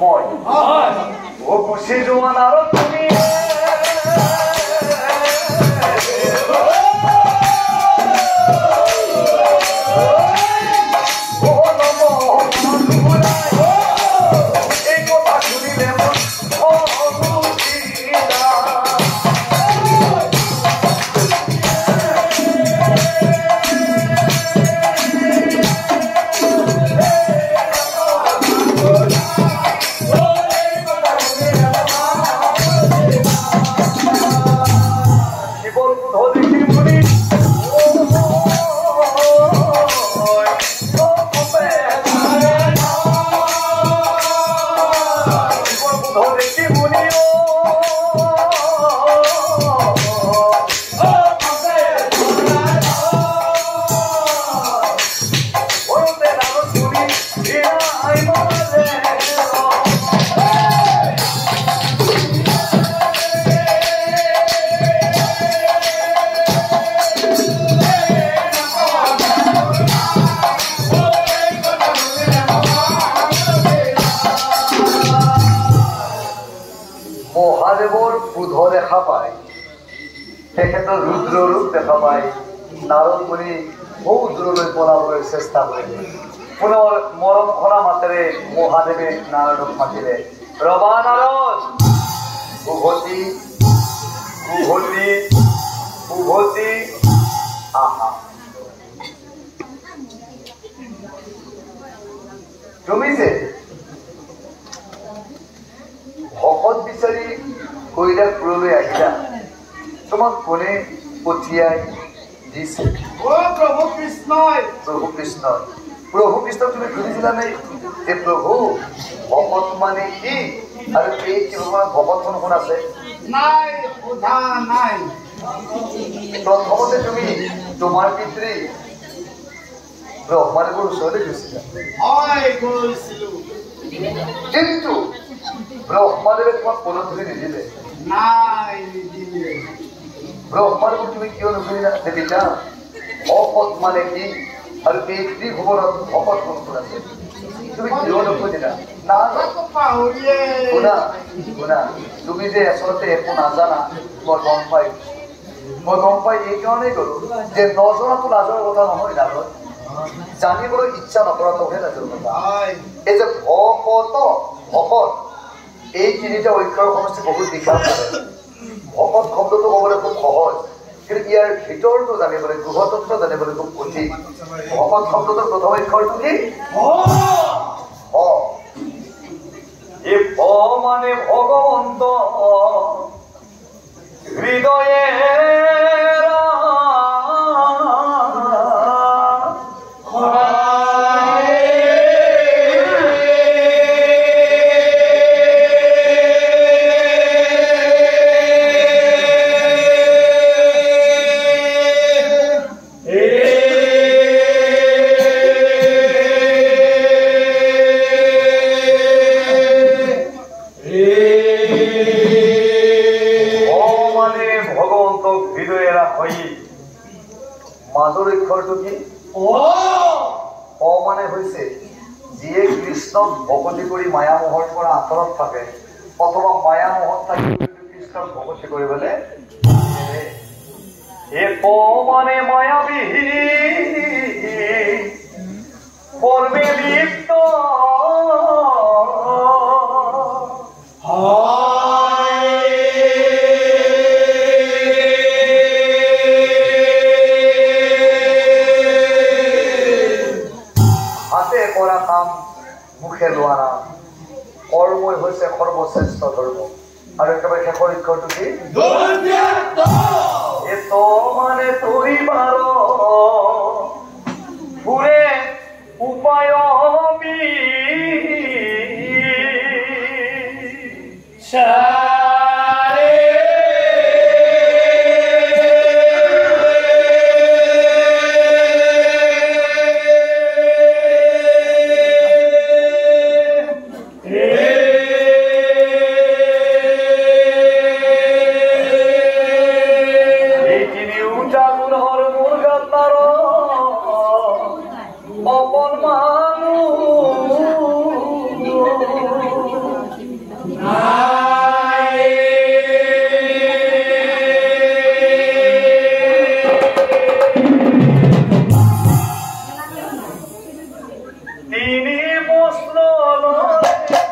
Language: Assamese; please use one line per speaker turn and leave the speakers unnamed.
মই ও গুচি যোৱা নাৰত তুমি মহাদেৱৰ ক্ৰোধ দেখা পায় তেখেতৰ ৰুদ্ৰ ৰূপ দেখা পায় নাৰদ মুনি বহু দূৰলৈ পলাবলৈ চেষ্টা কৰিলে পুনৰ মৰম খৰা মাতেৰে মহাদেৱে নাৰদক মাতিলে ৰবা নাৰদ উভতি উভতি উভতি আহা তুমি যে ভকত বিচাৰি কৈলাসপুৰলৈ আহিলা তোমাক কোনে পঠিয়াই দিছে
প্ৰভু কৃষ্ণই
প্ৰভু কৃষ্ণই প্ৰভু কৃষ্ণক তুমি সুধিছিলা নে যে প্ৰভু ভকত মানে কি আৰু এই কিবা ভকত কোন আছে
নাই সোধা নাই
প্ৰথমতে তুমি তোমাৰ পিতৃ ব্ৰহ্মাদেৱৰ ওচৰলৈ গৈছিলা
হয় গৈছিলো
কিন্তু ব্ৰহ্মাদেৱে তোমাক কোনো ধৰি নিদিলে
নাই নিদিলে
ব্ৰহ্মাদেৱক তুমি কিয় নুসুধিলা যে পিতা ভকত মানে কি আৰু এই ত্ৰিভুৱনত ভকত কোন আছে তুমি কিয় নুসুধিলা না
পাহৰিয়ে
শুনা শুনা তুমি যে আচলতে একো নাজানা মই গম পাই এইকাৰণেই গ'লো যে নজনাটো লাজৰ কথা নহয় নাজত জানিবলৈ ইচ্ছা নকৰাটোহে লাজৰ কথা এই যে ভকত ভকত এই তিনিটা অক্ষৰৰ সমষ্টি বহুত বিশাল ভকত শব্দটো ক'বলৈ খুব সহজ কিন্তু ইয়াৰ ভিতৰটো জানিবলৈ গৃহতত্ব জানিবলৈ খুব কঠিন ভকত শব্দটোৰ প্ৰথম অক্ষৰটো কি এই ভ মানে ভগৱন্ত হৃদয়ে মাজৰ অক্ষৰটো কি অ মানে হৈছে যিয়ে কৃষ্ণক ভকতি কৰি মায়ামোহৰ পৰা আঁতৰত থাকে অথবা মায়ামোহত থাকি কৃষ্ণক ভকতি কৰিবলৈ এ প মানে মায়াবিহী পৰ্বে লিপ্ত মুখে লোৱা নাম কৰ্মই হৈছে সৰ্বশ্ৰেষ্ঠ ধৰ্ম আৰু একেবাৰে শেষৰ অক্ষৰটো কি মানে তৰি বাৰ ফুৰে উপায়